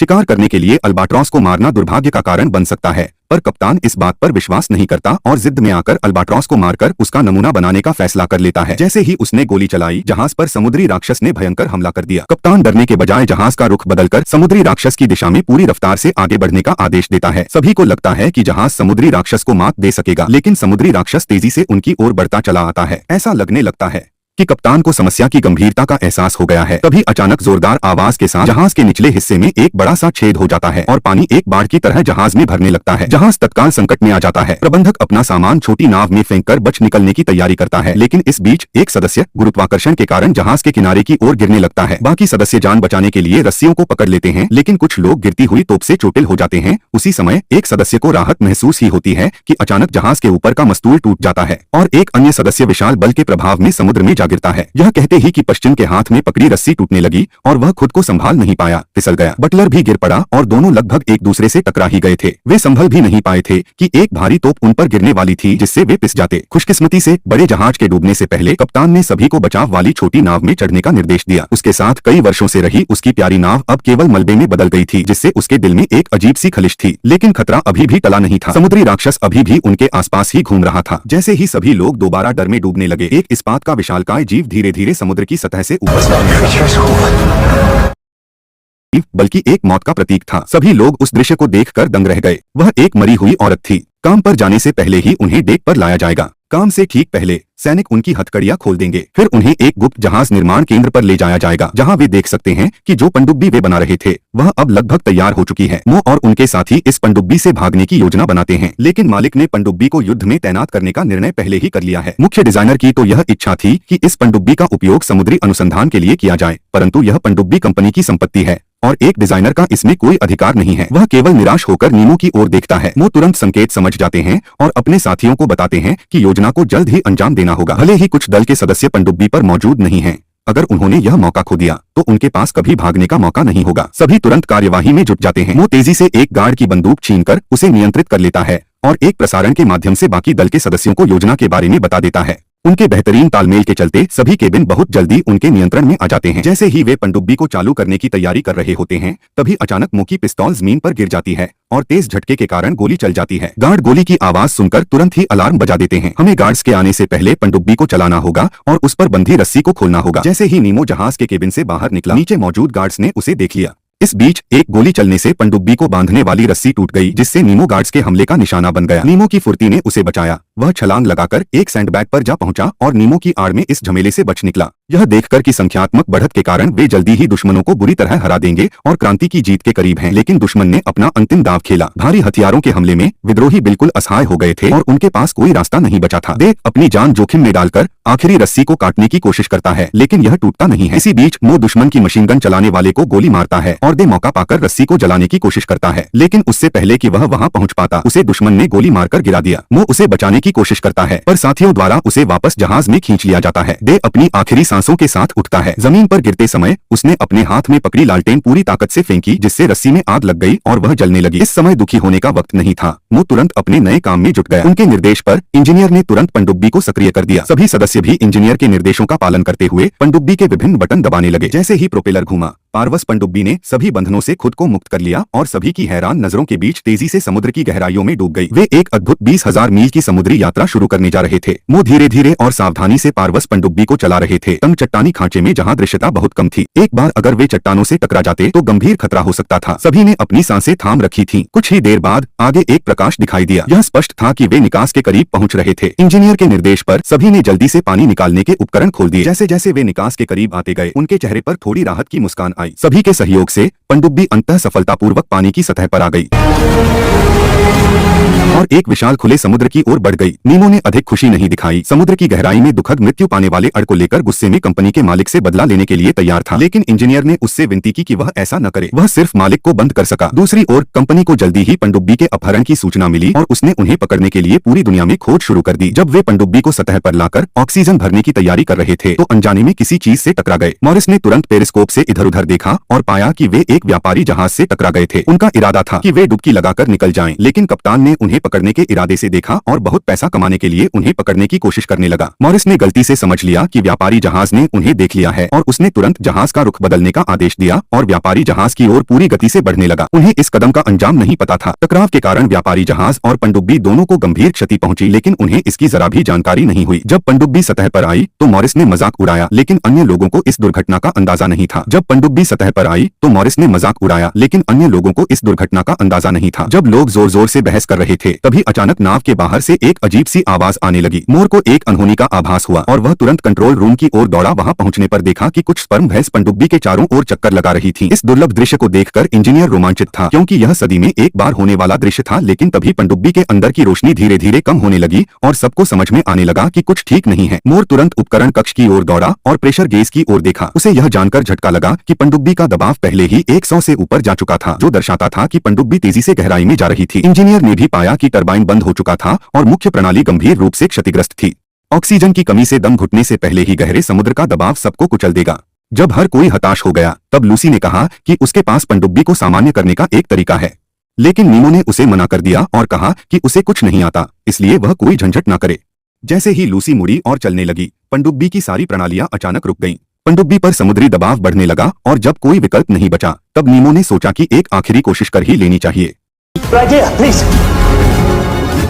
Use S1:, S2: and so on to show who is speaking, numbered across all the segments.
S1: शिकार करने के लिए अल्बाट्रॉस को मारना दुर्भाग्य का कारण बन सकता है, पर कप्तान इस बात पर विश्वास नहीं करता और जिद में आकर अल्बाट्रॉस को मारकर उसका नमूना बनाने का फैसला कर लेता है। जैसे ही उसने गोली चलाई, जहाज पर समुद्री राक्षस ने भयंकर हमला कर दिया। कप्तान डरने के बजाय जहाज का रुख बदलकर समुद्री राक्षस की दिशा में पूरी रफ्तार से आगे बढ़ने का आदेश देता है। सभी को लगता है कि जहाज समुद्री राक्षस को मात दे सकेगा, लेकिन समुद्री राक्षस तेजी से उनकी ओर बढ़ता चला आता है। ऐसा लगने लगता है कि कप्तान को समस्या की गंभीरता का एहसास हो गया है। तभी अचानक जोरदार आवाज के साथ जहाज के निचले हिस्से में एक बड़ा सा छेद हो जाता है और पानी एक बाढ़ की तरह जहाज में भरने लगता है। जहाज तत्काल संकट में आ जाता है। प्रबंधक अपना सामान छोटी नाव में फेंककर बच निकलने की तैयारी करता है, लेकिन इस बीच एक सदस्य गुरुत्वाकर्षण के कारण जहाज के किनारे की ओर गिरने लगता है। बाकी सदस्य जान बचाने के लिए रस्सियों को पकड़ लेते हैं, लेकिन कुछ लोग गिरती हुई तोप से चोटिल हो जाते हैं। उसी समय एक सदस्य को राहत महसूस ही होती है कि अचानक जहाज के ऊपर का मस्तूल टूट जाता है और एक अन्य सदस्य विशाल बल के प्रभाव में समुद्र में जा गिरता है। यह कहते ही कि पश्चिम के हाथ में पकड़ी रस्सी टूटने लगी और वह खुद को संभाल नहीं पाया, फिसल गया। बटलर भी गिर पड़ा और दोनों लगभग एक दूसरे से टकरा ही गए थे। वे संभल भी नहीं पाए थे कि एक भारी तोप उन पर गिरने वाली थी, जिससे वे पिस जाते। खुशकिस्मती से बड़े जहाज के डूबने से पहले कप्तान ने सभी को बचाव वाली छोटी नाव में चढ़ने का निर्देश दिया। उसके साथ कई वर्षों से रही उसकी प्यारी नाव अब केवल मलबे में बदल गई थी, जिससे उसके दिल में एक अजीब सी खलिश थी। लेकिन खतरा अभी भी टला नहीं था। समुद्री राक्षस अभी भी उनके आसपास ही घूम रहा था। जैसे ही सभी लोग दोबारा डर में डूबने लगे, एक इस्पात का विशालकाय जीव धीरे धीरे समुद्र की सतह से ऊपर बल्कि एक मौत का प्रतीक था। सभी लोग उस दृश्य को देखकर दंग रह गए। वह एक मरी हुई औरत थी। काम पर जाने से पहले ही उन्हें डेक पर लाया जाएगा। काम से ठीक पहले सैनिक उनकी हथकड़ियां खोल देंगे। फिर उन्हें एक गुप्त जहाज निर्माण केंद्र पर ले जाया जाएगा, जहां वे देख सकते हैं कि जो पनडुब्बी वे बना रहे थे वह अब लगभग तैयार हो चुकी है। मो और उनके साथी इस पनडुब्बी से भागने की योजना बनाते हैं, लेकिन मालिक ने पनडुब्बी को युद्ध में तैनात करने का निर्णय पहले ही कर लिया है। मुख्य डिजाइनर की तो यह इच्छा थी कि इस पनडुब्बी का उपयोग समुद्री अनुसंधान के लिए किया जाए, परंतु यह पनडुब्बी कंपनी की संपत्ति है और एक डिजाइनर का इसमें कोई अधिकार नहीं है। वह केवल निराश होकर नीमो की ओर देखता है। वो तुरंत संकेत समझ जाते हैं और अपने साथियों को बताते हैं कि योजना को जल्द ही अंजाम देना होगा। भले ही कुछ दल के सदस्य पनडुब्बी पर मौजूद नहीं हैं, अगर उन्होंने यह मौका खो दिया तो उनके पास कभी भागने का मौका नहीं होगा। सभी तुरंत कार्यवाही में जुट जाते हैं। वो तेजी से एक गार्ड की बंदूक छीनकर उसे नियंत्रित कर लेता है और एक प्रसारण के माध्यम से बाकी दल के सदस्यों को योजना के बारे में बता देता है। उनके बेहतरीन तालमेल के चलते सभी केबिन बहुत जल्दी उनके नियंत्रण में आ जाते हैं। जैसे ही वे पनडुब्बी को चालू करने की तैयारी कर रहे होते हैं, तभी अचानक मो की पिस्तौल जमीन पर गिर जाती है और तेज झटके के कारण गोली चल जाती है। गार्ड गोली की आवाज सुनकर तुरंत ही अलार्म बजा देते हैं। हमें गार्ड्स के आने से पहले पनडुब्बी को चलाना होगा और उस पर बंधी रस्सी को खोलना होगा। जैसे ही नीमो जहाज के केबिन से बाहर निकला, नीचे मौजूद गार्ड्स ने उसे देख लिया। इस बीच एक गोली चलने से पनडुब्बी को बांधने वाली रस्सी टूट गई, जिससे नीमो गार्ड्स के हमले का निशाना बन गया। नीमो की फुर्ती ने उसे बचाया। वह छलांग लगाकर एक सैंडबैग पर जा पहुंचा और नीमो की आड़ में इस झमेले से बच निकला। यह देखकर कि संख्यात्मक बढ़त के कारण वे जल्दी ही दुश्मनों को बुरी तरह हरा देंगे और क्रांति की जीत के करीब हैं, लेकिन दुश्मन ने अपना अंतिम दांव खेला। भारी हथियारों के हमले में विद्रोही बिल्कुल असहाय हो गए थे और उनके पास कोई रास्ता नहीं बचा था। दे अपनी जान जोखिम में डालकर आखिरी रस्सी को काटने की कोशिश करता है, लेकिन यह टूटता नहीं है। इसी बीच मो दुश्मन की मशीन गन चलाने वाले को गोली मारता है और दे मौका पाकर रस्सी को जलाने की कोशिश करता है, लेकिन उससे पहले कि वह वहां पहुंच पाता, उसे दुश्मन ने गोली मारकर गिरा दिया। मो उसे बचाने की कोशिश करता है, पर साथियों द्वारा उसे वापस जहाज में खींच लिया जाता है। दे अपनी आखिरी सांसों के साथ उठता है। जमीन पर गिरते समय उसने अपने हाथ में पकड़ी लालटेन पूरी ताकत से फेंकी, जिससे रस्सी में आग लग गई और वह जलने लगी। इस समय दुखी होने का वक्त नहीं था। मो तुरंत अपने नए काम में जुट गया। उनके निर्देश पर इंजीनियर ने तुरंत पनडुब्बी को सक्रिय कर दिया। सभी सदस्य भी इंजीनियर के निर्देशों का पालन करते हुए पनडुब्बी के विभिन्न बटन दबाने लगे। जैसे ही प्रोपेलर घूमा, पारवस पनडुब्बी ने सभी बंधनों से खुद को मुक्त कर लिया और सभी की हैरान नजरों के बीच तेजी से समुद्र की गहराइयों में डूब गई। वे एक अद्भुत 20,000 मील की समुद्री यात्रा शुरू करने जा रहे थे। मो धीरे धीरे और सावधानी से पारवस पनडुब्बी को चला रहे थे, तंग चट्टानी खांचे में जहां दृश्यता बहुत कम थी। एक बार अगर वे चट्टानों से टकरा जाते तो गंभीर खतरा हो सकता था। सभी ने अपनी सांसें थाम रखी थीं। कुछ ही देर बाद आगे एक प्रकाश दिखाई दिया। यह स्पष्ट था कि वे निकास के करीब पहुंच रहे थे। इंजीनियर के निर्देश पर सभी ने जल्दी से पानी निकालने के उपकरण खोल दिए। जैसे जैसे वे निकास के करीब आते गए, उनके चेहरे पर थोड़ी राहत की मुस्कान आई। सभी के सहयोग से पनडुब्बी अंततः सफलतापूर्वक पानी की सतह पर आ गई और एक विशाल खुले समुद्र की ओर बढ़ गई। नीमो ने अधिक खुशी नहीं दिखाई। समुद्र की गहराई में दुखद मृत्यु पाने वाले अड़ को लेकर गुस्से में कंपनी के मालिक से बदला लेने के लिए तैयार था, लेकिन इंजीनियर ने उससे विनती की कि वह ऐसा न करे। वह सिर्फ मालिक को बंद कर सका। दूसरी ओर कंपनी को जल्दी ही पनडुब्बी के अपहरण की सूचना मिली और उसने उन्हें पकड़ने के लिए पूरी दुनिया में खोज शुरू कर दी। जब वे पनडुब्बी को सतह पर लाकर ऑक्सीजन भरने की तैयारी कर रहे थे तो अनजाने में किसी चीज से टकरा गए। मॉरिस ने तुरंत पेरिस्कोप से इधर उधर देखा और पाया कि वे एक व्यापारी जहाज से टकरा गए थे। उनका इरादा था कि वे डुबकी डुबकी लगाकर निकल जाएं, लेकिन कप्तान ने उन्हें पकड़ने के इरादे से देखा और बहुत पैसा कमाने के लिए उन्हें पकड़ने की कोशिश करने लगा। मॉरिस ने गलती से समझ लिया कि व्यापारी जहाज ने उन्हें देख लिया है और उसने तुरंत जहाज का रुख बदलने का आदेश दिया और व्यापारी जहाज की ओर पूरी गति से बढ़ने लगा। उन्हें इस कदम का अंजाम नहीं पता था। टकराव के कारण व्यापारी जहाज और पनडुब्बी दोनों को गंभीर क्षति पहुंची, लेकिन उन्हें इसकी जरा भी जानकारी नहीं हुई। जब पनडुब्बी सतह पर आई तो मॉरिस ने मजाक उड़ाया, लेकिन अन्य लोगों को इस दुर्घटना का अंदाजा नहीं था। जब पनडुब्बी सतह पर आई तो मॉरिस ने मजाक उड़ाया, लेकिन अन्य लोगों को इस दुर्घटना का अंदाजा नहीं था। जब लोग जोर जोर से बहस कर रहे थे तभी अचानक नाव के बाहर से एक अजीब सी आवाज आने लगी। मोर को एक अनहोनी का आभास हुआ और वह तुरंत कंट्रोल रूम की ओर दौड़ा। वहां पहुंचने पर देखा कि कुछ स्पर्म भैंस पनडुब्बी के चारों ओर चक्कर लगा रही थी। इस दुर्लभ दृश्य को देखकर इंजीनियर रोमांचित था, क्योंकि यह सदी में एक बार होने वाला दृश्य था। लेकिन तभी पनडुब्बी के अंदर की रोशनी धीरे धीरे कम होने लगी और सबको समझ में आने लगा कि कुछ ठीक नहीं है। मोर तुरंत उपकरण कक्ष की ओर दौड़ा और प्रेशर गेज की ओर देखा। उसे यह जानकर झटका लगा कि पनडुब्बी का दबाव पहले ही 100 से ऊपर जा चुका था, जो दर्शाता था कि पनडुब्बी तेजी से गहराई में जा रही थी। इंजीनियर ने भी पाया कि टरबाइन बंद हो चुका था और मुख्य प्रणाली गंभीर रूप से क्षतिग्रस्त थी। ऑक्सीजन की कमी से दम घुटने से पहले ही गहरे समुद्र का दबाव सबको कुचल देगा। जब हर कोई हताश हो गया तब लूसी ने कहा कि उसके पास पनडुब्बी को सामान्य करने का एक तरीका है, लेकिन नीमो ने उसे मना कर दिया और कहा कि उसे कुछ नहीं आता, इसलिए वह कोई झंझट न करे। जैसे ही लूसी मुड़ी और चलने लगी, पनडुब्बी की सारी प्रणालियां अचानक रुक गईं। पनडुब्बी पर समुद्री दबाव बढ़ने लगा और जब कोई विकल्प नहीं बचा तब नीमो ने सोचा कि एक आखिरी कोशिश कर ही लेनी चाहिए।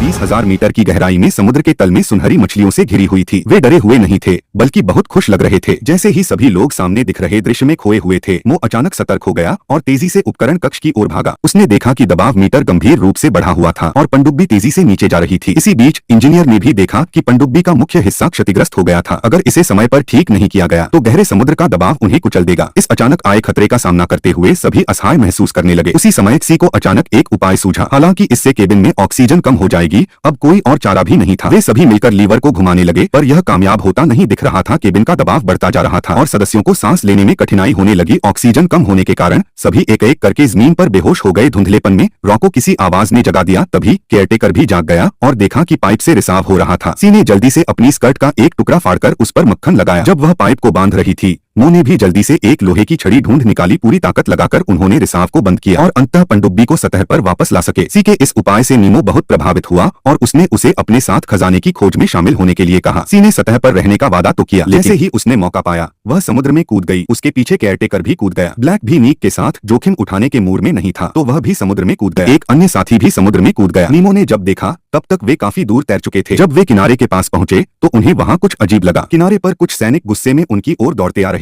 S1: 20,000 मीटर की गहराई में समुद्र के तल में सुनहरी मछलियों से घिरी हुई थी। वे डरे हुए नहीं थे, बल्कि बहुत खुश लग रहे थे। जैसे ही सभी लोग सामने दिख रहे दृश्य में खोए हुए थे, वो अचानक सतर्क हो गया और तेजी से उपकरण कक्ष की ओर भागा। उसने देखा कि दबाव मीटर गंभीर रूप से बढ़ा हुआ था और पनडुब्बी तेजी से नीचे जा रही थी। इसी बीच इंजीनियर ने भी देखा कि पनडुब्बी का मुख्य हिस्सा क्षतिग्रस्त हो गया था। अगर इसे समय पर ठीक नहीं किया गया तो गहरे समुद्र का दबाव उन्हें कुचल देगा। इस अचानक आए खतरे का सामना करते हुए सभी असहाय महसूस करने लगे। उसी समय सी को अचानक एक उपाय सूझा। हालांकि इससे केबिन में ऑक्सीजन कम हो जाएगी, अब कोई और चारा भी नहीं था। वे सभी मिलकर लीवर को घुमाने लगे, पर यह कामयाब होता नहीं दिख रहा था। केबिन का दबाव बढ़ता जा रहा था और सदस्यों को सांस लेने में कठिनाई होने लगी। ऑक्सीजन कम होने के कारण सभी एक एक करके जमीन पर बेहोश हो गए। धुंधलेपन में रॉ को किसी आवाज ने जगा दिया। तभी केयरटेकर भी जाग गया और देखा कि पाइप से रिसाव हो रहा था। सी ने जल्दी से अपनी स्कर्ट का एक टुकड़ा फाड़कर उस पर मक्खन लगाया। जब वह पाइप को बांध रही थी, मो ने भी जल्दी से एक लोहे की छड़ी ढूंढ निकाली। पूरी ताकत लगाकर उन्होंने रिसाव को बंद किया और अंततः पनडुब्बी को सतह पर वापस ला सके। सी के इस उपाय से नीमो बहुत प्रभावित हुआ और उसने उसे अपने साथ खजाने की खोज में शामिल होने के लिए कहा। सी ने सतह पर रहने का वादा तो किया, जैसे ही उसने मौका पाया वह समुद्र में कूद गई। उसके पीछे केयरटेकर भी कूद गया। ब्लैक भी नीक के साथ जोखिम उठाने के मूड में नहीं था, तो वह भी समुद्र में कूद गया। एक अन्य साथी भी समुद्र में कूद गया। नीमो ने जब देखा तब तक वे काफी दूर तैर चुके थे। जब वे किनारे के पास पहुंचे तो उन्हें वहां कुछ अजीब लगा। किनारे पर कुछ सैनिक गुस्से में उनकी ओर दौड़ते आ रहे